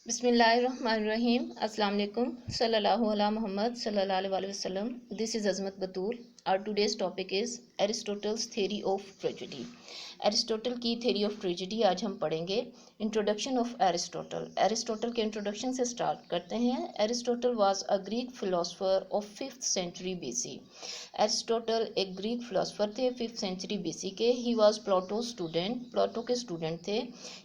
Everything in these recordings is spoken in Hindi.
बिस्मिल्लाहिर्रहमानिर्रहीम अस्सलाम वालेकुम सल्लल्लाहु अला मोहम्मद सल्लल्लाहु अलैहि वसल्लम। This is Azmat Batool. Our today's topic is Aristotle's theory of tragedy. Aristotle की थ्योरी ऑफ ट्रेजेडी आज हम पढ़ेंगे। Introduction of Aristotle. एरिस्टोटल के इंट्रोडक्शन से स्टार्ट करते हैं। Aristotle was a Greek philosopher of 5th century BC. Aristotle एक ग्रीक फिलोसोफर थे 5th सेंचुरी बीसी के। ही वाज प्लेटो स्टूडेंट, प्लेटो के स्टूडेंट थे।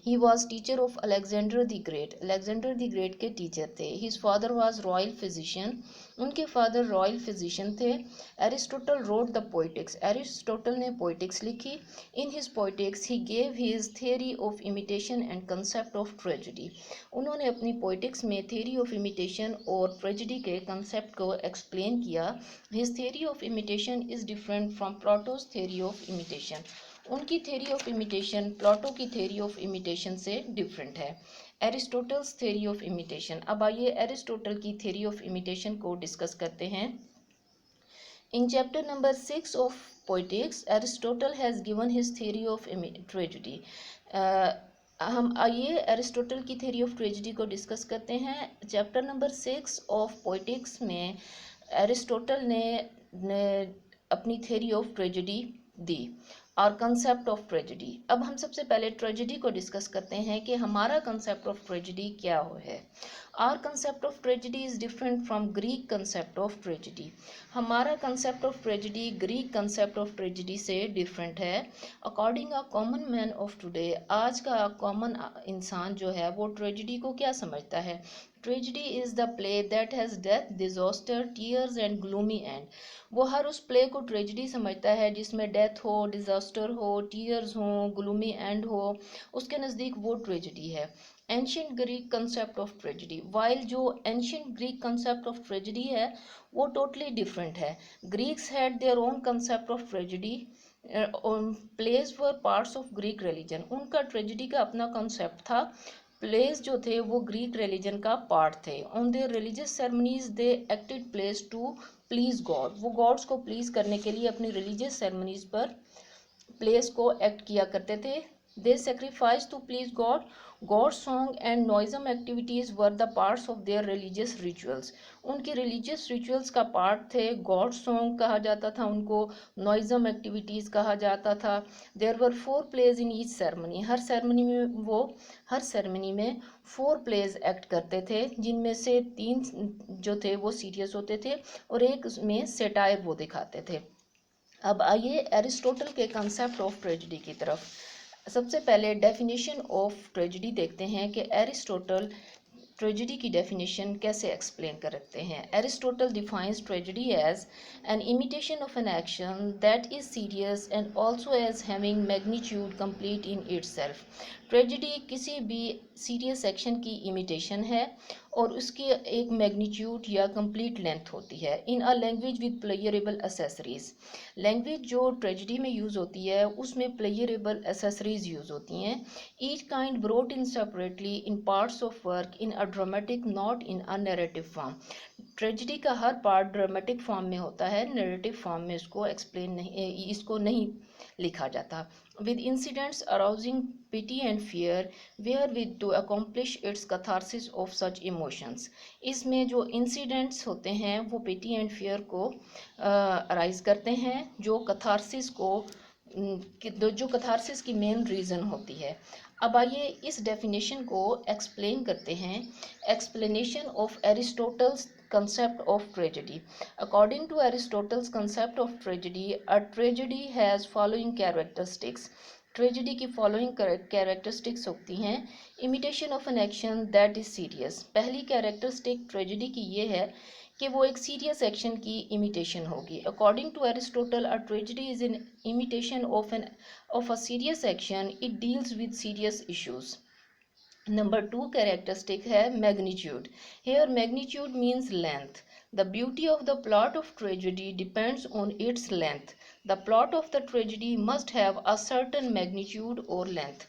He was teacher of Alexander the great, Alexander the great के टीचर थे। His father was royal physician, उनके फादर रॉयल फिजिशियन थे। Aristotle road the poetics, Aristotle ने पोइटिक्स लिखी। In his poetics he gave his theory of imitation and concept of tragedy. उन्होंने अपनी पोइटिक्स में थियरी ऑफ इमिटेशन और ट्रेजेडी के कंसेप्ट को एक्सप्लेन किया। His theory of imitation is different from Plato's theory of imitation. उनकी थ्योरी ऑफ इमिटेशन प्लेटो की थ्योरी ऑफ इमिटेशन से डिफरेंट है। Aristotle's theory of imitation. अब आइए एरिस्टोटल की थ्योरी ऑफ इमिटेशन को डिस्कस करते हैं। In chapter number 6 of poetics Aristotle has given his theory of tragedy. हम आइए एरिस्टोटल की थ्योरी ऑफ ट्रेजेडी को डिस्कस करते हैं। चैप्टर नंबर 6 ऑफ पोइटिक्स में एरिस्टोटल ने अपनी थ्योरी ऑफ ट्रेजेडी दी और कंसेप्ट ऑफ ट्रेजेडी। अब हम सबसे पहले ट्रेजेडी को डिस्कस करते हैं कि हमारा कंसेप्ट ऑफ ट्रेजेडी क्या है। Our concept of tragedy is different from Greek concept of tragedy. हमारा concept of tragedy Greek concept of tragedy से डिफरेंट है। According a common man of today, आज का कॉमन इंसान जो है वो ट्रेजेडी को क्या समझता है। Tragedy is the play that has death, disaster, tears and gloomy and. वो हर उस प्ले को ट्रेजेडी समझता है जिसमें डेथ हो, डिजास्टर हो, टीयर्स हो, ग्लूमी एंड हो। उसके नज़दीक वो ट्रेजेडी है। Ancient Greek concept of tragedy, while जो ancient Greek concept of tragedy है वो टोटली डिफरेंट है। Greeks had their own concept of tragedy. Plays were parts of Greek religion, उनका ट्रेजेडी का अपना कंसेप्ट था। प्लेस जो थे वो ग्रीक रिलीजन का पार्ट थे। On their religious ceremonies they acted plays to please god, वो गॉड्स को प्लीज करने के लिए अपनी रिलीजियस सेरेमनीज पर प्लेस को एक्ट किया करते थे। They sacrifice to please god. God song and नॉइजम activities were the parts of their religious rituals, उनके रिलीजियस रिचुअल्स का पार्ट थे। गॉड सॉन्ग कहा जाता था उनको, नॉइजम एक्टिविटीज़ कहा जाता था। There were 4 plays in each ceremony, हर सेरेमनी में 4 प्लेज एक्ट करते थे, जिनमें से 3 जो थे वो सीरियस होते थे और एक में सेटायर वो दिखाते थे। अब आइए एरिस्टोटल के कंसेप्ट ऑफ ट्रेजेडी की तरफ। सबसे पहले डेफिनेशन ऑफ ट्रेजेडी देखते हैं कि एरिस्टोटल ट्रेजेडी की डेफिनेशन कैसे एक्सप्लेन करते हैं। Aristotle defines tragedy as an imitation of an action that is serious and also as having magnitude complete in itself. Tragedy किसी भी सीरियस एक्शन की इमिटेशन है और उसकी एक मैग्नीट्यूड या कंप्लीट लेंथ होती है। In a language with pleasurable accessories, language जो ट्रेजेडी में यूज़ होती है उसमें प्लेयरेबल एसेसरीज यूज़ होती हैं। Each kind brought in separately in parts of work in a dramatic not in a narrative form. Tragedy का हर पार्ट ड्रामेटिक फॉर्म में होता है, नैरेटिव फॉर्म में इसको नहीं लिखा जाता। With incidents arousing pity and fear where with to accomplish its catharsis of such emotions. इसमें जो इंसिडेंट्स होते हैं वो पिटी एंड फियर को अराइज करते हैं, जो कैथारसिस की मेन रीज़न होती है। अब आइए इस डेफिनेशन को एक्सप्लेन करते हैं। Explanation of Aristotle's concept of tragedy. According to Aristotle's concept of tragedy, a tragedy has following characteristics. Tragedy की फॉलोइंग कैरेक्टरिस्टिक्स होती हैं। Imitation of an action that is serious, पहली कैरेक्टरिस्टिक ट्रेजेडी की ये है कि वो एक सीरियस एक्शन की इमिटेशन होगी। According to Aristotle, a tragedy is an imitation of a serious action, it deals with serious issues. Number 2 characteristic है magnitude. Here magnitude means length. The beauty of the plot of tragedy depends on its length. The plot of the tragedy must have a certain magnitude और लेंथ।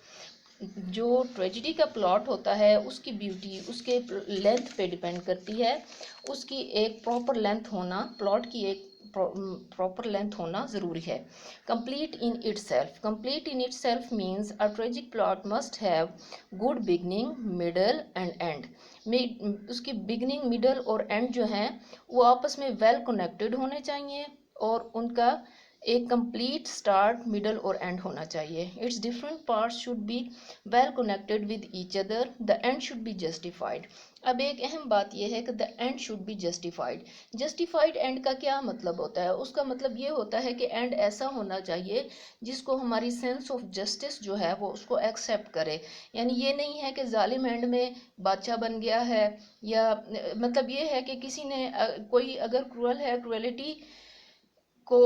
जो ट्रेजेडी का प्लॉट होता है उसकी ब्यूटी उसके लेंथ पे डिपेंड करती है। उसकी एक प्रॉपर लेंथ होना, प्लॉट की एक प्रॉपर लेंथ होना ज़रूरी है। Complete in itself, complete in itself means a tragic plot must have good beginning, middle and and. उसकी बिगनिंग, मिडल और एंड जो हैं वो आपस में वेल कनेक्टेड होने चाहिए और उनका एक कंप्लीट स्टार्ट, मिडल और एंड होना चाहिए। It's different parts should be well connected with each other, the end should be justified. अब एक अहम बात यह है कि the end should be justified. Justified and का क्या मतलब होता है? उसका मतलब ये होता है कि एंड ऐसा होना चाहिए जिसको हमारी सेंस ऑफ जस्टिस जो है वो उसको एक्सेप्ट करे। यानी ये नहीं है कि जालिम एंड में बादशाह बन गया है, या मतलब ये है कि किसी ने कोई अगर क्रूअल है, क्रूएलिटी को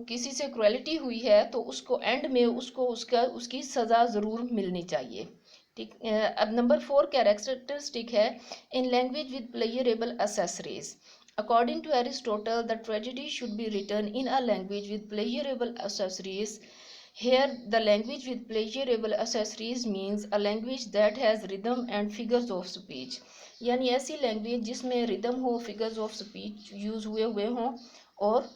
किसी से क्रुएलिटी हुई है तो उसको एंड में उसको उसकी सज़ा ज़रूर मिलनी चाहिए। ठीक। अब नंबर 4 कैरेक्टरिस्टिक है in language with pleasurable accessories. According to Aristotle the tragedy should be written in a language with pleasurable accessories. Here the language with pleasurable accessories means a language that has rhythm and figures of speech। यानी ऐसी लैंग्वेज जिसमें रिदम हो, फिगर्स ऑफ स्पीच यूज हुए हों और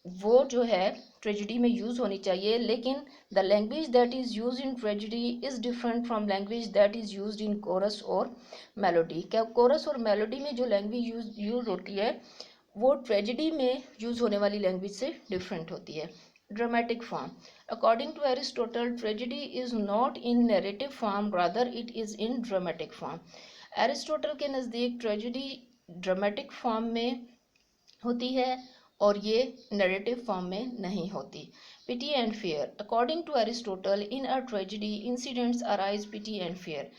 वो जो है ट्रेजेडी में यूज होनी चाहिए। लेकिन the language that is use in tragedy is different from language that is use in chorus और मेलोडी। क्या कोरस और मेलोडी में जो लैंग्वेज यूज होती है वो ट्रेजेडी में यूज होने वाली लैंग्वेज से डिफरेंट होती है। Dramatic form, according to Aristotle tragedy is not in narrative form, rather it is in dramatic form. Aristotle के नज़दीक ट्रेजेडी ड्रामेटिक फॉर्म में होती है और ये नैरेटिव फॉर्म में नहीं होती। Pity and fear, according to Aristotle in a tragedy incidents arise pity and fear.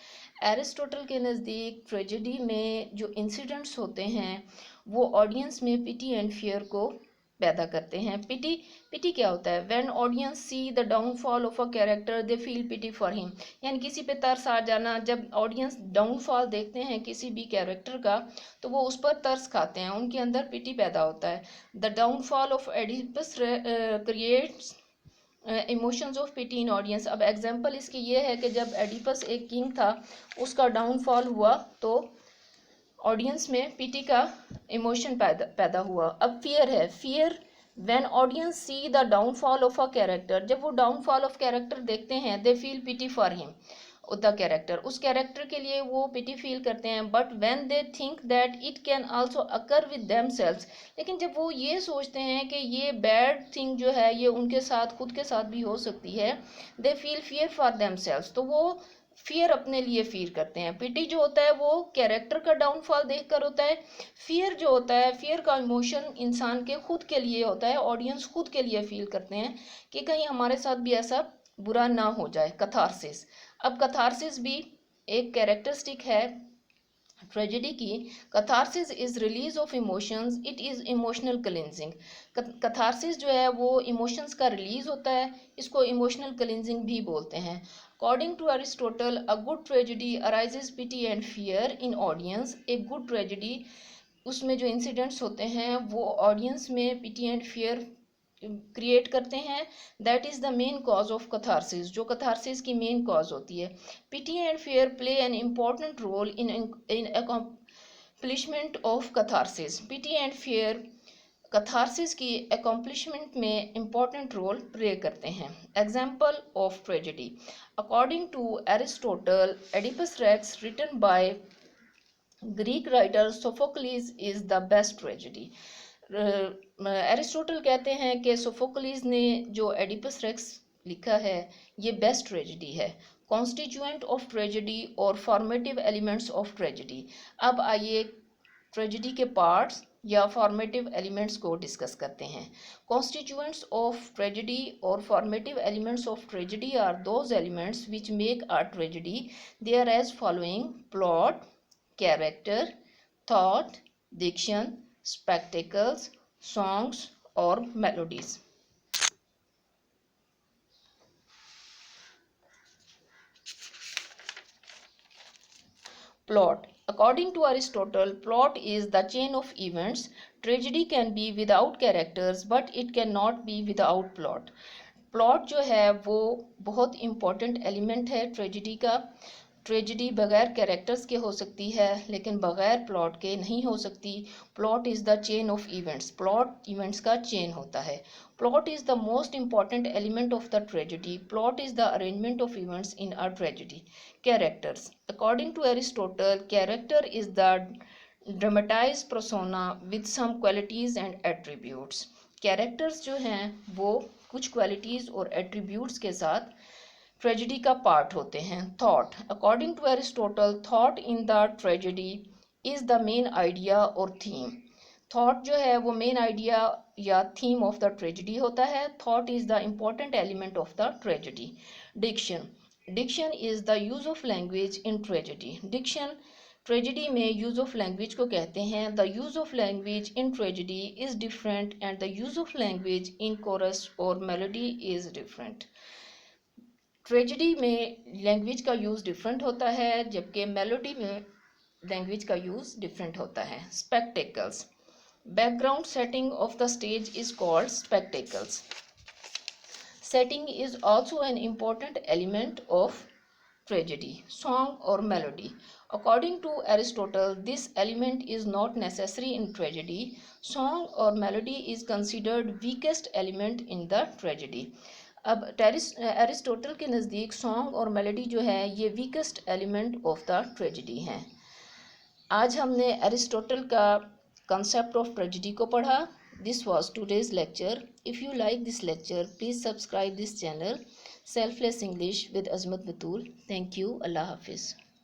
Aristotle के नज़दीक ट्रेजेडी में जो इंसिडेंट्स होते हैं वो ऑडियंस में पिटी एंड फेयर को पैदा करते हैं। पिटी क्या होता है? When audience see the downfall of a character they feel pity for him. यानी किसी पे तरस आ जाना। जब ऑडियंस डाउनफॉल देखते हैं किसी भी कैरेक्टर का तो वो उस पर तरस खाते हैं, उनके अंदर पिटी पैदा होता है। The downfall of Oedipus creates emotions of pity in audience. अब एग्जांपल इसकी ये है कि जब एडिपस एक किंग था, उसका डाउनफॉल हुआ तो ऑडियंस में पिटी का इमोशन पैदा हुआ। अब फियर है, fear when audience see the downfall of a character. जब वो डाउनफॉल ऑफ कैरेक्टर देखते हैं they feel pity for him, the character, उस कैरेक्टर के लिए वो पिटी फील करते हैं। But when they think that it can also occur with themselves, लेकिन जब वो ये सोचते हैं कि ये बैड थिंग जो है ये उनके साथ, खुद के साथ भी हो सकती है, they feel fear for themselves, तो वो फियर अपने लिए फील करते हैं। पिटी जो होता है वो कैरेक्टर का डाउनफॉल देखकर होता है। फियर जो होता है, फियर का इमोशन इंसान के खुद के लिए होता है, ऑडियंस खुद के लिए फील करते हैं कि कहीं हमारे साथ भी ऐसा बुरा ना हो जाए। कथारसिस, अब कथारसिस भी एक कैरेक्टरिस्टिक है ट्रेजेडी की। Catharsis is release of emotions, it is emotional cleansing. Catharsis जो है वो इमोशंस का रिलीज होता है, इसको इमोशनल क्लिनजिंग भी बोलते हैं। According to Aristotle a good tragedy arises pity and fear in audience. एक गुड ट्रेजेडी उसमें जो इंसिडेंट्स होते हैं वो ऑडियंस में पिटी एंड फियर क्रिएट करते हैं। That is the main cause of catharsis, जो कथारसिस की मेन कॉज होती है। Pity and fear play an important role in accomplishment of catharsis. Pity and fear catharsis की अकम्पलिशमेंट में इम्पॉर्टेंट रोल प्ले करते हैं। Example of tragedy, according to Aristotle Oedipus Rex written by Greek writer Sophocles is the best tragedy. Aristotle कहते हैं कि सोफोक्लिस ने जो एडिपस रेक्स लिखा है ये बेस्ट ट्रेजेडी है। कॉन्स्टिट्यूएंट ऑफ ट्रेजेडी और फॉर्मेटिव एलिमेंट्स ऑफ ट्रेजेडी। अब आइए ट्रेजेडी के पार्ट्स या फॉर्मेटिव एलिमेंट्स को डिस्कस करते हैं। कॉन्स्टिट्यूएंट्स ऑफ ट्रेजेडी और formative elements of tragedy are those elements which make a tragedy. They are as following: plot, character, thought, diction, spectacles, songs or melodies. Plot. According to Aristotle, plot is the chain of events. Tragedy can be without characters, but it cannot be without plot. Plot जो है वो बहुत इम्पॉर्टेंट एलिमेंट है ट्रेजेडी का। ट्रेजिडी बगैर कैरेक्टर्स के हो सकती है लेकिन बगैर प्लॉट के नहीं हो सकती। Plot is the chain of events, plot events का चेन होता है। Plot is the most important element of the tragedy. Plot is the arrangement of events in a tragedy. Characters, according to Aristotle, character is the dramatized persona with some qualities and attributes. Characters जो हैं वो कुछ क्वालिटीज़ और एट्रीब्यूट्स के साथ ट्रेजिडी का पार्ट होते हैं। Thought, according to Aristotle, thought in the tragedy is the main idea और थीम। थॉट जो है वो मेन आइडिया या थीम ऑफ द ट्रेजिडी होता है। Thought is the important element of the tragedy. Diction, diction is the use of language in tragedy. Diction tragedy में यूज ऑफ लैंग्वेज को कहते हैं। The use of language in tragedy is different and the use of language in chorus और मेलोडी इज डिफरेंट। ट्रेजिडी में लैंग्वेज का यूज़ डिफरेंट होता है जबकि मेलोडी में लैंग्वेज का यूज़ डिफरेंट होता है। Spectacles, background setting of the stage is called spectacles. Setting is also an important element of tragedy. Song और melody, according to Aristotle, this element is not necessary in tragedy. Song और melody is considered weakest element in the tragedy. अब एरिस्टोटल के नज़दीक सॉन्ग और मेलोडी जो है ये weakest element of the tragedy हैं। आज हमने एरिस्टोटल का कंसेप्ट ऑफ ट्रेजिडी को पढ़ा। This was today's lecture. If you like this lecture please subscribe this channel selfless English with Azmat Batool. Thank you. अल्लाह हाफिज़।